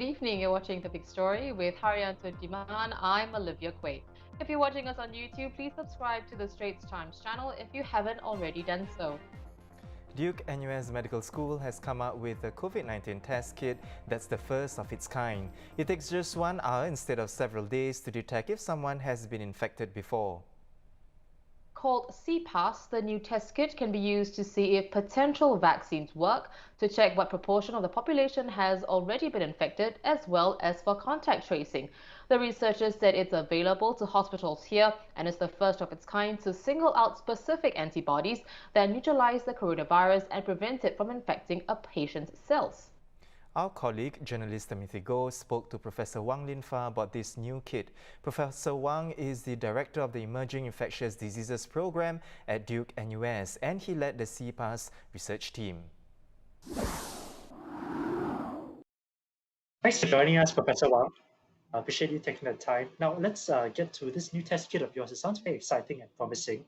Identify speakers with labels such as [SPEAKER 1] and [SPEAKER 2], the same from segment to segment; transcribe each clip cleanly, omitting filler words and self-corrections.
[SPEAKER 1] evening. You're watching The Big Story with Haryanto Diman. I'm Olivia Quay. If you're watching us on YouTube, please subscribe to the Straits Times channel if you haven't already done so.
[SPEAKER 2] Duke-NUS Medical School has come out with a COVID-19 test kit that's the first of its kind. It takes just 1 hour instead of several days to detect if someone has been infected before.
[SPEAKER 1] Called CPAS, the new test kit can be used to see if potential vaccines work, to check what proportion of the population has already been infected, as well as for contact tracing. The researchers said it's available to hospitals here and is the first of its kind to single out specific antibodies that neutralize the coronavirus and prevent it from infecting a patient's cells.
[SPEAKER 2] Our colleague, journalist Timothy Goh, spoke to Professor Wang Linfa about this new kit. Professor Wang is the director of the Emerging Infectious Diseases Program at Duke-NUS, and he led the CPAS research team.
[SPEAKER 3] Thanks for joining us, Professor Wang. I appreciate you taking the time. Now, let's get to this new test kit of yours. It sounds very exciting and promising.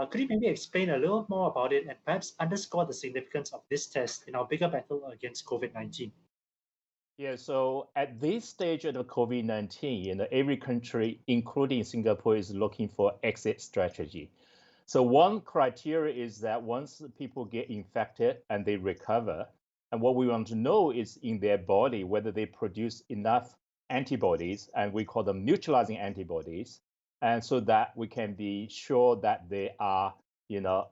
[SPEAKER 3] Could you maybe explain a little more about it and perhaps underscore the significance of this test in our bigger battle against COVID-19?
[SPEAKER 4] Yeah, so at this stage of the COVID-19, every country, including Singapore, is looking for exit strategy. So one criteria is that once people get infected and they recover, and what we want to know is in their body whether they produce enough antibodies, and we call them neutralizing antibodies, and so that we can be sure that they are,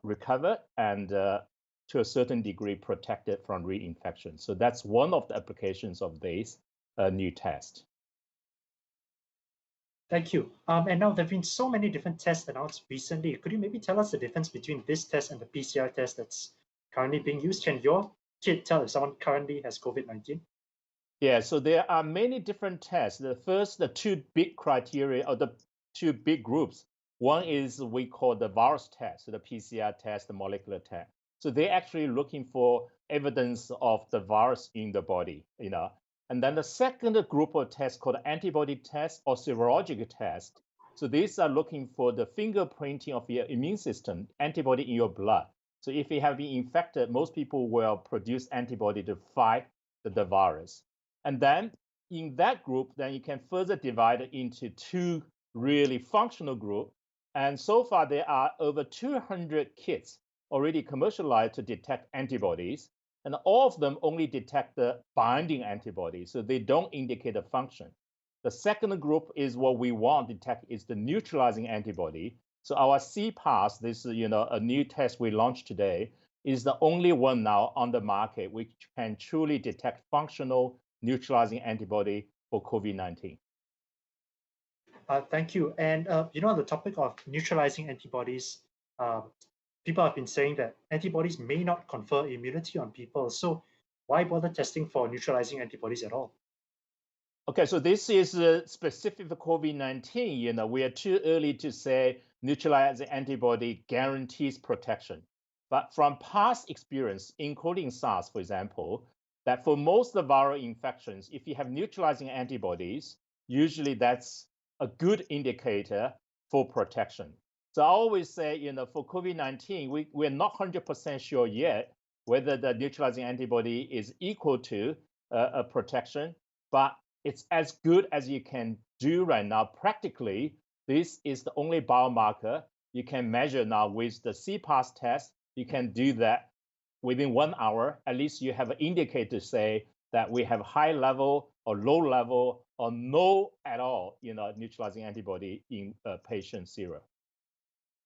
[SPEAKER 4] recovered and to a certain degree protected from reinfection. So that's one of the applications of this new test.
[SPEAKER 3] Thank you. And now there have been so many different tests announced recently. Could you maybe tell us the difference between this test and the PCR test that's currently being used? Can your kit tell if someone currently has COVID-19?
[SPEAKER 4] Yeah, so there are many different tests. The two big criteria, or the two big groups. One is we call the virus test, so the PCR test, the molecular test. So they're actually looking for evidence of the virus in the body, And then the second group of tests called antibody test or serologic test. So these are looking for the fingerprinting of your immune system, antibody in your blood. So if you have been infected, most people will produce antibody to fight the virus. And then in that group, then you can further divide it into two really functional groups. And so far, there are over 200 kits already commercialized to detect antibodies. And all of them only detect the binding antibody, so they don't indicate a function. The second group is what we want to detect is the neutralizing antibody. So our CPAS, this is a new test we launched today, is the only one now on the market which can truly detect functional neutralizing antibody for COVID-19.
[SPEAKER 3] Thank you. And on the topic of neutralizing antibodies, people have been saying that antibodies may not confer immunity on people. So why bother testing for neutralizing antibodies at all?
[SPEAKER 4] Okay, so this is specific for COVID-19. We are too early to say neutralizing antibody guarantees protection. But from past experience, including SARS, for example, that for most of the viral infections, if you have neutralizing antibodies, usually that's a good indicator for protection. So I always say, for COVID-19, we're not 100% sure yet whether the neutralizing antibody is equal to a protection, but it's as good as you can do right now. Practically, this is the only biomarker you can measure now with the CPAS test. You can do that within 1 hour. At least you have an indicator to say that we have high level or low level or no at all, neutralizing antibody in patient serum.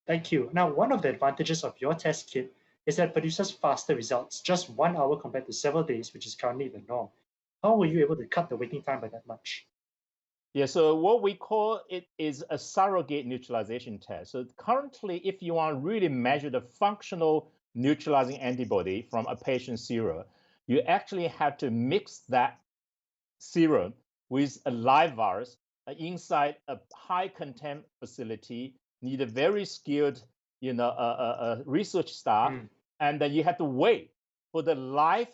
[SPEAKER 3] Thank you. Now, one of the advantages of your test kit is that it produces faster results, just 1 hour compared to several days, which is currently the norm. How were you able to cut the waiting time by that much?
[SPEAKER 4] Yeah, so what we call it is a surrogate neutralization test. So currently, if you want to really measure the functional neutralizing antibody from a patient's serum, you actually have to mix that serum with a live virus inside a high content facility, need a very skilled research staff, and then you have to wait for the live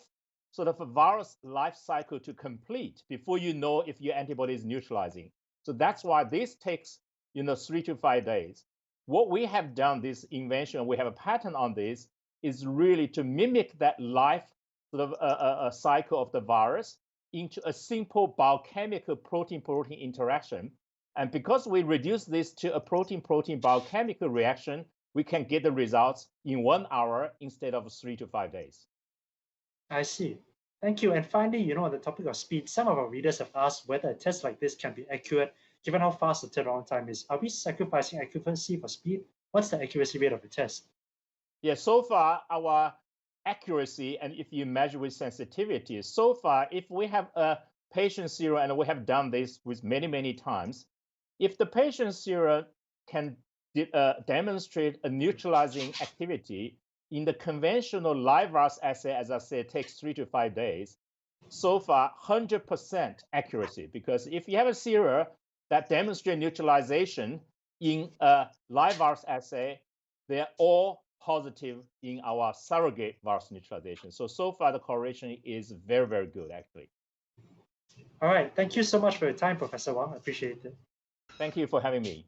[SPEAKER 4] sort of a virus life cycle to complete before you know if your antibody is neutralizing. So that's why this takes 3 to 5 days. What we have done, this invention, we have a patent on this, is really to mimic that life sort of a cycle of the virus into a simple biochemical protein-protein interaction. And because we reduce this to a protein-protein biochemical reaction, we can get the results in 1 hour instead of 3 to 5 days.
[SPEAKER 3] I see. Thank you. And finally, on the topic of speed, some of our readers have asked whether a test like this can be accurate given how fast the turnaround time is. Are we sacrificing accuracy for speed? What's the accuracy rate of the test?
[SPEAKER 4] Yeah, so far our accuracy, and if you measure with sensitivity, so far if we have a patient serum, and we have done this with many times, if the patient serum can demonstrate a neutralizing activity in the conventional live virus assay, as I said, takes 3 to 5 days. So far, 100% accuracy, because if you have a serum that demonstrates neutralization in a live virus assay, they're all positive in our surrogate virus neutralization. So far the correlation is very good, actually.
[SPEAKER 3] All right. Thank you so much for your time, Professor Wang. I appreciate it.
[SPEAKER 4] Thank you for having me.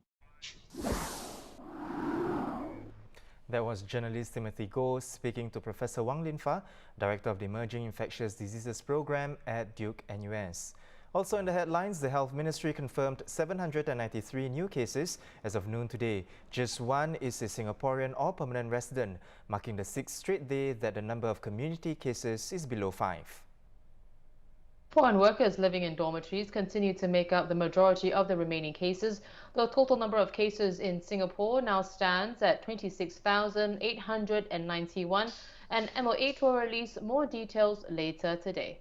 [SPEAKER 2] That was journalist Timothy Goh speaking to Professor Wang Linfa, Director of the Emerging Infectious Diseases Program at Duke-NUS. Also in the headlines, the Health Ministry confirmed 793 new cases as of noon today. Just one is a Singaporean or permanent resident, marking the 6th straight day that the number of community cases is below 5.
[SPEAKER 1] Foreign workers living in dormitories continue to make up the majority of the remaining cases. The total number of cases in Singapore now stands at 26,891, and MOH will release more details later today.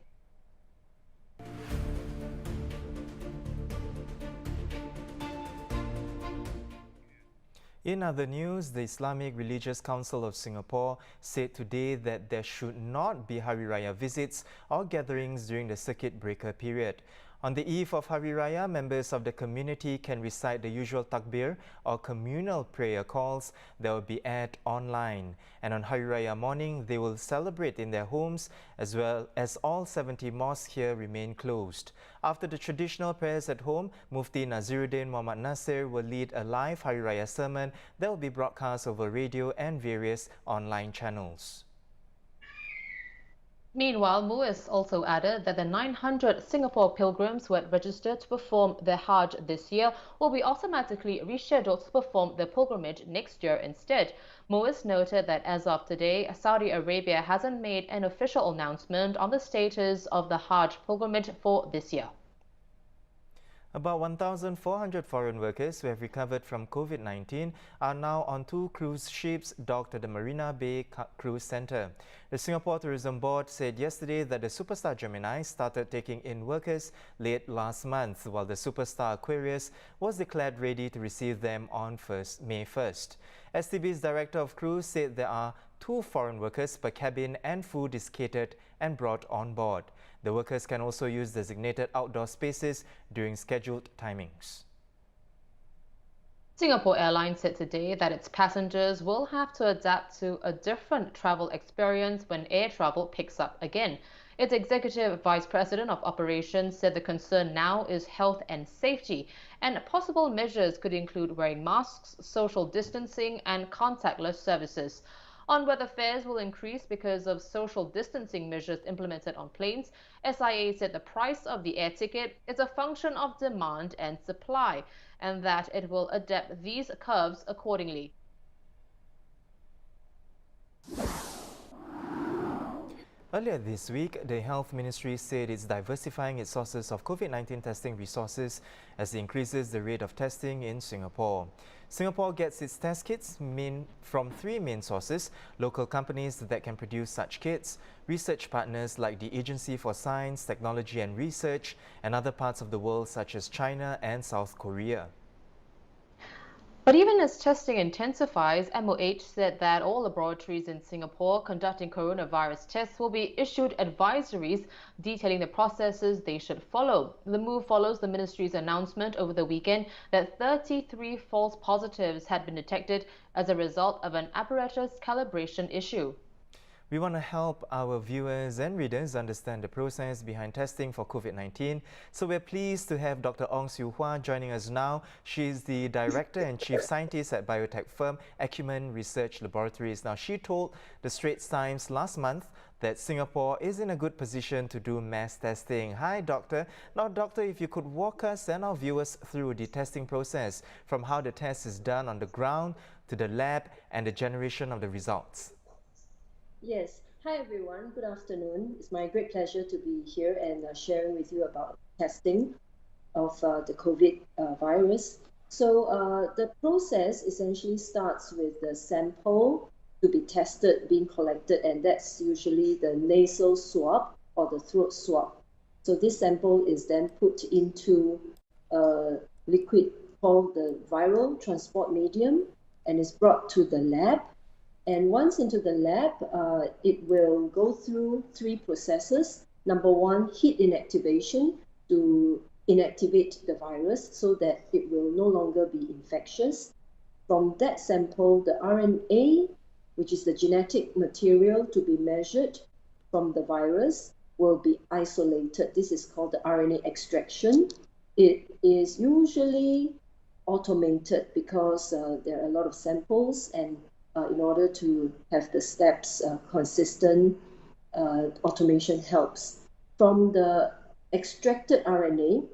[SPEAKER 2] In other news, the Islamic Religious Council of Singapore said today that there should not be Hari Raya visits or gatherings during the circuit breaker period. On the eve of Hari Raya, members of the community can recite the usual takbir or communal prayer calls that will be aired online. And on Hari Raya morning, they will celebrate in their homes, as well as all 70 mosques here remain closed. After the traditional prayers at home, Mufti Naziruddin Muhammad Nasir will lead a live Hari Raya sermon that will be broadcast over radio and various online channels.
[SPEAKER 1] Meanwhile, MUIS also added that the 900 Singapore pilgrims who had registered to perform their Hajj this year will be automatically rescheduled to perform their pilgrimage next year instead. MUIS noted that as of today, Saudi Arabia hasn't made an official announcement on the status of the Hajj pilgrimage for this year.
[SPEAKER 2] About 1,400 foreign workers who have recovered from COVID-19 are now on 2 cruise ships docked at the Marina Bay Cruise Centre. The Singapore Tourism Board said yesterday that the Superstar Gemini started taking in workers late last month, while the Superstar Aquarius was declared ready to receive them on May 1st. STB's Director of Cruise said there are 2 foreign workers per cabin and food is catered and brought on board. The workers can also use designated outdoor spaces during scheduled timings.
[SPEAKER 1] Singapore Airlines said today that its passengers will have to adapt to a different travel experience when air travel picks up again. Its Executive Vice President of Operations said the concern now is health and safety, and possible measures could include wearing masks, social distancing, and contactless services. On whether fares will increase because of social distancing measures implemented on planes, SIA said the price of the air ticket is a function of demand and supply, and that it will adapt these curves accordingly.
[SPEAKER 2] Earlier this week, the Health Ministry said it's diversifying its sources of COVID-19 testing resources as it increases the rate of testing in Singapore. Singapore gets its test kits from 3 main sources: local companies that can produce such kits, research partners like the Agency for Science, Technology and Research, and other parts of the world such as China and South Korea.
[SPEAKER 1] But even as testing intensifies, MOH said that all laboratories in Singapore conducting coronavirus tests will be issued advisories detailing the processes they should follow. The move follows the ministry's announcement over the weekend that 33 false positives had been detected as a result of an apparatus calibration issue.
[SPEAKER 2] We want to help our viewers and readers understand the process behind testing for COVID-19. So we're pleased to have Dr. Ong Siew Hwa joining us now. She's the Director and Chief Scientist at biotech firm Acumen Research Laboratories. Now, she told the Straits Times last month that Singapore is in a good position to do mass testing. Hi, Doctor. Now, Doctor, if you could walk us and our viewers through the testing process, from how the test is done on the ground to the lab and the generation of the results.
[SPEAKER 5] Yes. Hi, everyone. Good afternoon. It's my great pleasure to be here and sharing with you about testing of the COVID virus. So the process essentially starts with the sample to be tested, being collected, and that's usually the nasal swab or the throat swab. So this sample is then put into a liquid called the viral transport medium and is brought to the lab. And once into the lab, it will go through 3 processes. Number 1, heat inactivation to inactivate the virus so that it will no longer be infectious. From that sample, the RNA, which is the genetic material to be measured from the virus, will be isolated. This is called the RNA extraction. It is usually automated because there are a lot of samples, and in order to have the steps consistent, automation helps. From the extracted RNA,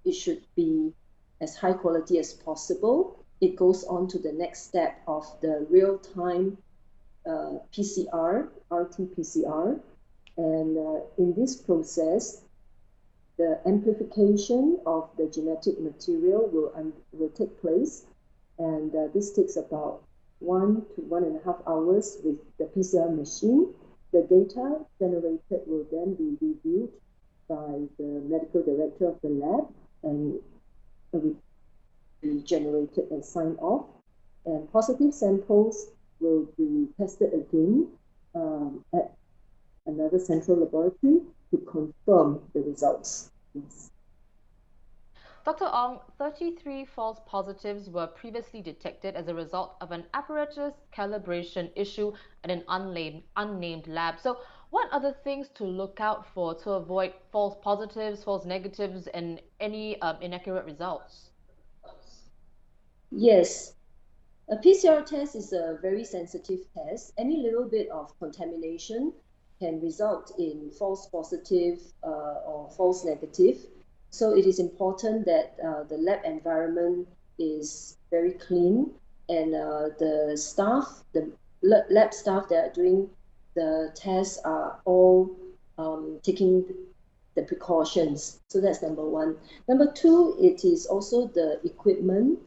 [SPEAKER 5] it should be as high quality as possible. It goes on to the next step of the real-time PCR, RT-PCR. And in this process, the amplification of the genetic material will take place. And this takes about 1 to 1.5 hours with the PCR machine. The data generated will then be reviewed by the medical director of the lab and will be generated and signed off. And positive samples will be tested again at another central laboratory to confirm the results. Yes.
[SPEAKER 1] Dr. Ong, 33 false positives were previously detected as a result of an apparatus calibration issue at an unnamed lab. So what are the things to look out for to avoid false positives, false negatives, and any inaccurate results?
[SPEAKER 5] Yes. A PCR test is a very sensitive test. Any little bit of contamination can result in false positive or false negative. So it is important that the lab environment is very clean, and the staff, the lab staff that are doing the tests are all taking the precautions. So that's number 1. Number 2, it is also the equipment.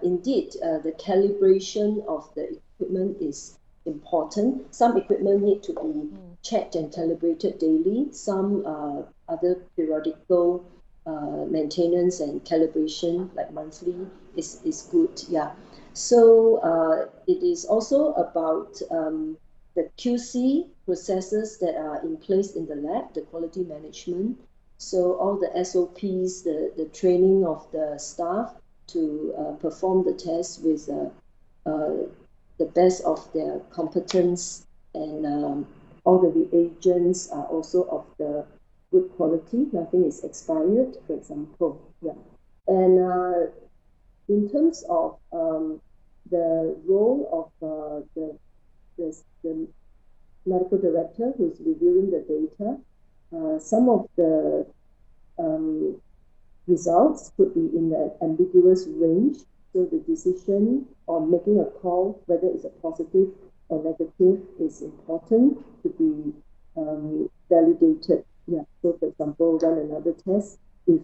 [SPEAKER 5] Indeed, the calibration of the equipment is important. Some equipment need to be checked and calibrated daily. Some other periodical maintenance and calibration, like monthly, is good. Yeah. So it is also about the QC processes that are in place in the lab, the quality management. So all the SOPs, the training of the staff to perform the test with the best of their competence, and all the reagents are also of the good quality. Nothing is expired, for example. Yeah. And in terms of the role of the medical director who's reviewing the data, some of the results could be in the ambiguous range. So the decision on making a call, whether it's a positive or negative, is important to be validated. Yeah. So for example, run another test if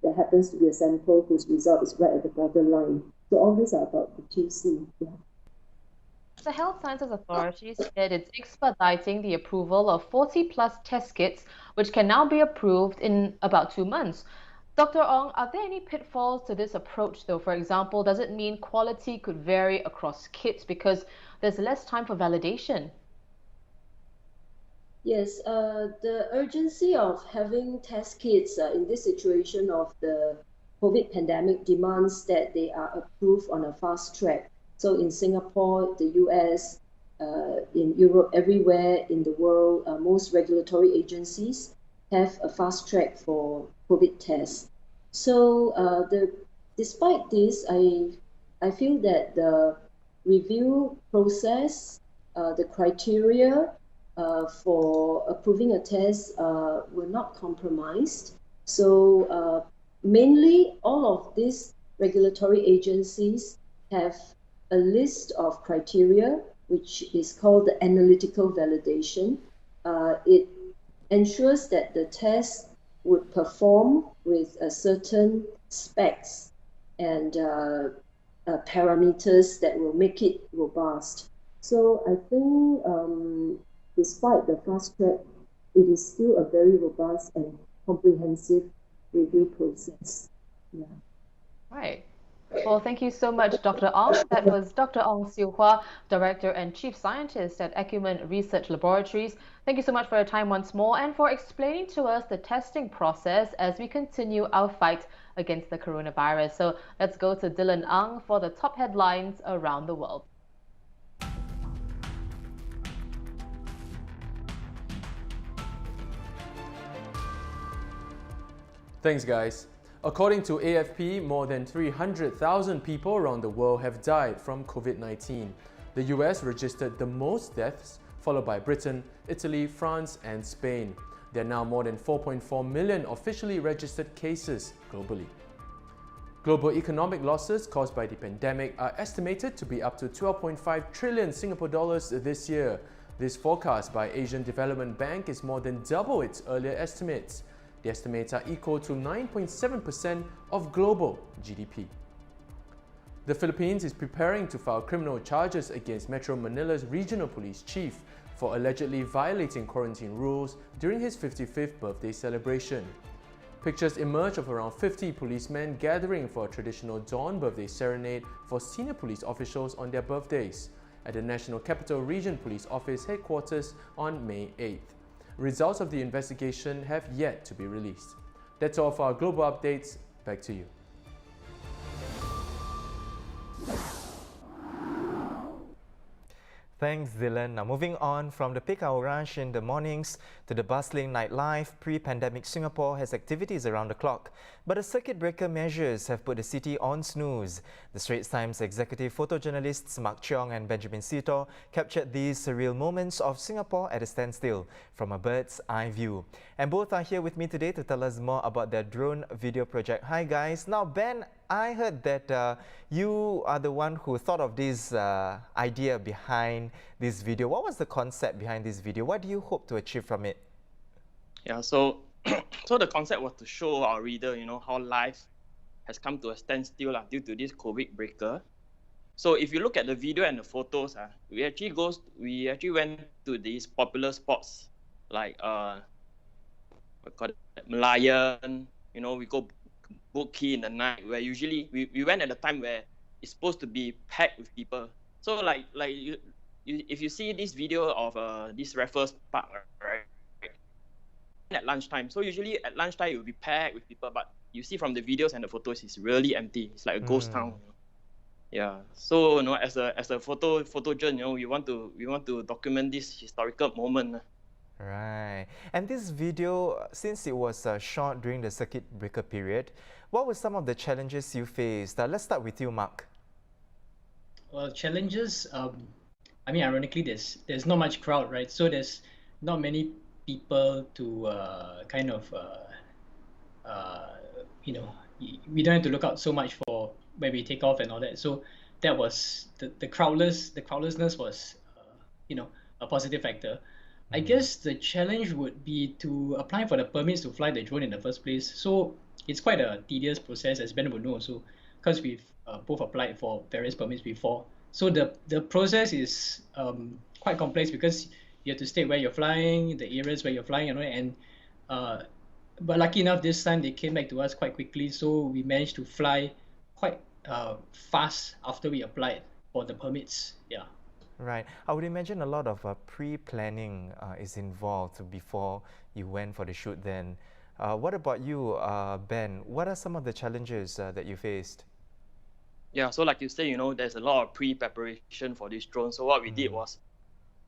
[SPEAKER 5] there happens to be a sample whose result is right at the borderline. So all these are about the QC. Yeah.
[SPEAKER 1] The Health Sciences Authority said it's expediting the approval of 40+ test kits, which can now be approved in about 2 months. Dr. Ong, are there any pitfalls to this approach, though? For example, does it mean quality could vary across kits because there's less time for validation?
[SPEAKER 5] Yes, the urgency of having test kits in this situation of the COVID pandemic demands that they are approved on a fast track. So in Singapore, the US, in Europe, everywhere in the world, most regulatory agencies have a fast track for COVID tests. So despite this, I feel that the review process, the criteria for approving a test were not compromised. So mainly all of these regulatory agencies have a list of criteria, which is called the analytical validation. It ensures that the test would perform with a certain specs and parameters that will make it robust. So I think despite the fast track, it is still a very robust and comprehensive review process. Yeah.
[SPEAKER 1] Right. Well, thank you so much, Dr. Ong. That was Dr. Ong Siew Hwa, Director and Chief Scientist at Acumen Research Laboratories. Thank you so much for your time once more and for explaining to us the testing process as we continue our fight against the coronavirus. So let's go to Dylan Ang for the top headlines around the world.
[SPEAKER 6] Thanks, guys. According to AFP, more than 300,000 people around the world have died from COVID-19. The US registered the most deaths, followed by Britain, Italy, France, and Spain. There are now more than 4.4 million officially registered cases globally. Global economic losses caused by the pandemic are estimated to be up to 12.5 trillion Singapore dollars this year. This forecast by Asian Development Bank is more than double its earlier estimates. The estimates are equal to 9.7% of global GDP. The Philippines is preparing to file criminal charges against Metro Manila's regional police chief for allegedly violating quarantine rules during his 55th birthday celebration. Pictures emerge of around 50 policemen gathering for a traditional dawn birthday serenade for senior police officials on their birthdays at the National Capital Region Police Office headquarters on May 8th. Results of the investigation have yet to be released. That's all for our global updates. Back to you.
[SPEAKER 2] Thanks, Dylan. Now moving on from the peak hour rush in the mornings to the bustling nightlife, pre-pandemic Singapore has activities around the clock. But the circuit breaker measures have put the city on snooze. The Straits Times executive photojournalists Mark Cheong and Benjamin Seetor captured these surreal moments of Singapore at a standstill from a bird's eye view. And both are here with me today to tell us more about their drone video project. Hi guys. Now Ben, I heard that you are the one who thought of this idea behind this video. What was the concept behind this video? What do you hope to achieve from it?
[SPEAKER 7] Yeah, so so the concept was to show our reader, how life has come to a standstill due to this COVID breaker. So if you look at the video and the photos, we actually went to these popular spots like Malayan. We go Boat Quay in the night, where usually we went at a time where it's supposed to be packed with people. So if you see this video of this Raffles Park, right, at lunchtime. So usually at lunchtime it will be packed with people, but you see from the videos and the photos, it's really empty. It's like a ghost town. Yeah. So as a photojournalist, we want to document this historical moment.
[SPEAKER 2] Right. And this video, since it was shot during the circuit breaker period, what were some of the challenges you faced? Let's start with you, Mark.
[SPEAKER 8] Well, challenges, ironically, there's not much crowd, right? So there's not many people to we don't have to look out so much for when we take off and all that. So that was the crowdlessness was a positive factor. I guess the challenge would be to apply for the permits to fly the drone in the first place. So it's quite a tedious process, as Ben would know also, because we've both applied for various permits before. So the process is quite complex because you have to state where you're flying, the areas where you're flying, but lucky enough this time they came back to us quite quickly, so we managed to fly quite fast after we applied for the permits. Yeah.
[SPEAKER 2] Right. I would imagine a lot of pre-planning is involved before you went for the shoot then. What about you, Ben? What are some of the challenges that you faced?
[SPEAKER 7] Yeah, so like you say, there's a lot of pre-preparation for this drone. So what we did was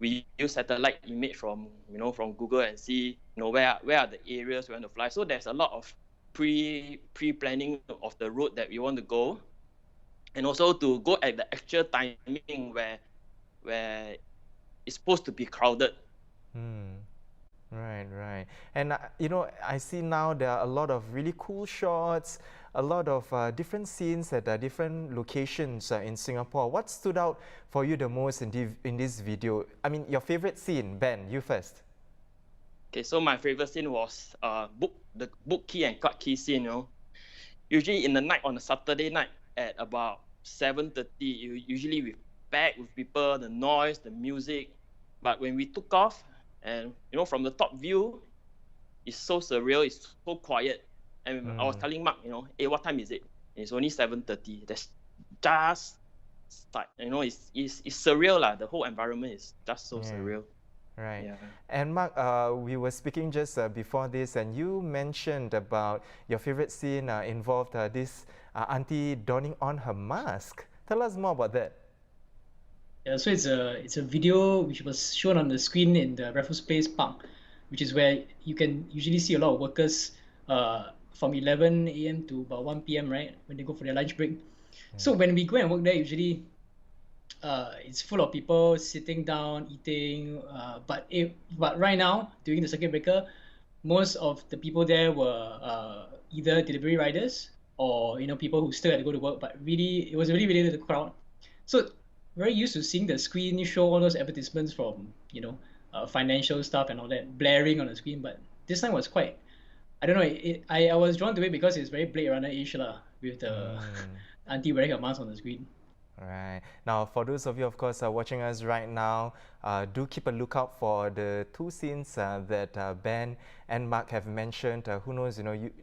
[SPEAKER 7] we use satellite image from from Google and see where are the areas we want to fly. So there's a lot of pre-planning of the route that we want to go, and also to go at the actual timing where it's supposed to be crowded.
[SPEAKER 2] Right. And I see now there are a lot of really cool shots, a lot of different scenes at different locations in Singapore. What stood out for you the most in this video? I mean, your favorite scene, Ben, you first.
[SPEAKER 7] Okay, so my favorite scene was the book key and card key scene. Usually in the night, on a Saturday night at about 7:30, usually we packed with people, the noise, the music. But when we took off, and from the top view, it's so surreal, it's so quiet. And I was telling Mark, hey, what time is it? And it's only 7:30. That's just start. It's surreal lah. The whole environment is just so surreal.
[SPEAKER 2] Right.
[SPEAKER 7] Yeah.
[SPEAKER 2] And Mark, we were speaking just before this, and you mentioned about your favorite scene involved this auntie donning on her mask. Tell us more about that.
[SPEAKER 8] Yeah, so it's a video which was shown on the screen in the Raffles Place Park, which is where you can usually see a lot of workers from 11 a.m. to about 1 p.m. right, when they go for their lunch break. So when we go and work there, usually it's full of people sitting down eating. But right now during the circuit breaker, most of the people there were either delivery riders or people who still had to go to work. But really, it was really related to the crowd. So very used to seeing the screen show all those advertisements from financial stuff and all that blaring on the screen. But this time was quite, I don't know. I was drawn to it because it's very Blade Runner-ish with the auntie wearing a mask on the screen.
[SPEAKER 2] Right. Now, for those of you, of course, watching us right now, do keep a lookout for the two scenes that Ben and Mark have mentioned. Who knows,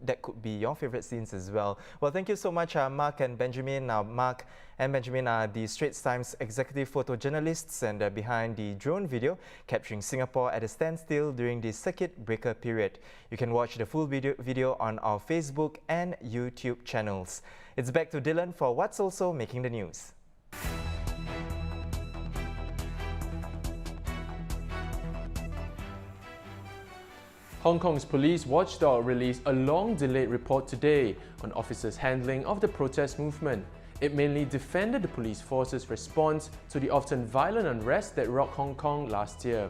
[SPEAKER 2] that could be your favorite scenes as well. Well, thank you so much, Mark and Benjamin. Mark and Benjamin are the Straits Times executive photojournalists and behind the drone video capturing Singapore at a standstill during the circuit breaker period. You can watch the full video on our Facebook and YouTube channels. It's back to Dylan for what's also making the news.
[SPEAKER 6] Hong Kong's police watchdog released a long-delayed report today on officers' handling of the protest movement. It mainly defended the police force's response to the often violent unrest that rocked Hong Kong last year.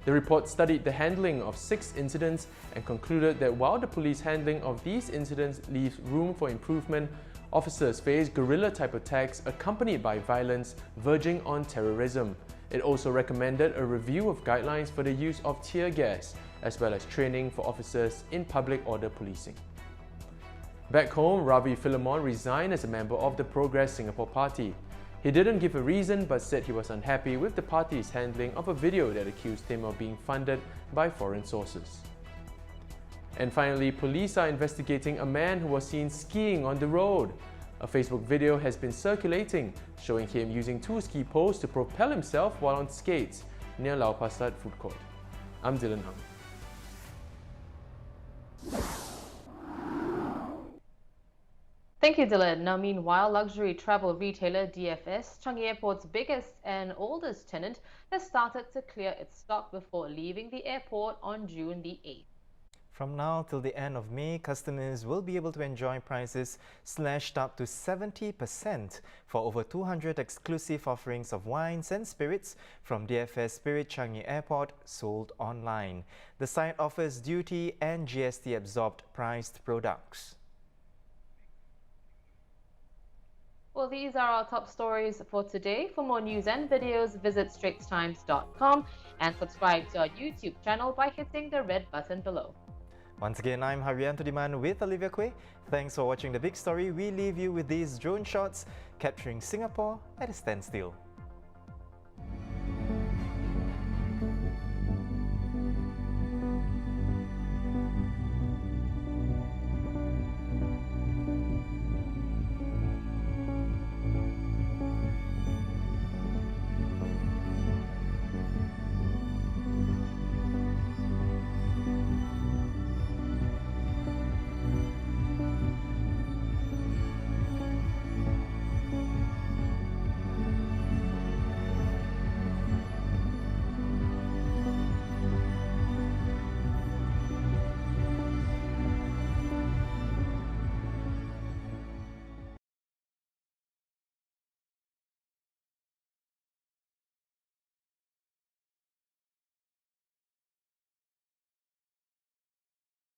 [SPEAKER 6] The report studied the handling of 6 incidents and concluded that while the police handling of these incidents leaves room for improvement, officers face guerrilla-type attacks accompanied by violence verging on terrorism. It also recommended a review of guidelines for the use of tear gas, as well as training for officers in public order policing. Back home, Ravi Philemon resigned as a member of the Progress Singapore Party. He didn't give a reason but said he was unhappy with the party's handling of a video that accused him of being funded by foreign sources. And finally, police are investigating a man who was seen skiing on the road. A Facebook video has been circulating, showing him using 2 ski poles to propel himself while on skates near Lau Pa Sat Food Court. I'm Dylan Hung.
[SPEAKER 1] Thank you, Dylan. Now, meanwhile, luxury travel retailer DFS, Changi Airport's biggest and oldest tenant, has started to clear its stock before leaving the airport on June the 8th.
[SPEAKER 2] From now till the end of May, customers will be able to enjoy prices slashed up to 70% for over 200 exclusive offerings of wines and spirits from DFS Spirit Changi Airport sold online. The site offers duty and GST-absorbed priced products.
[SPEAKER 1] Well, these are our top stories for today. For more news and videos, visit straitstimes.com and subscribe to our YouTube channel by hitting the red button below.
[SPEAKER 2] Once again, I'm Harianto Diman with Olivia Quay. Thanks for watching The Big Story. We leave you with these drone shots capturing Singapore at a standstill.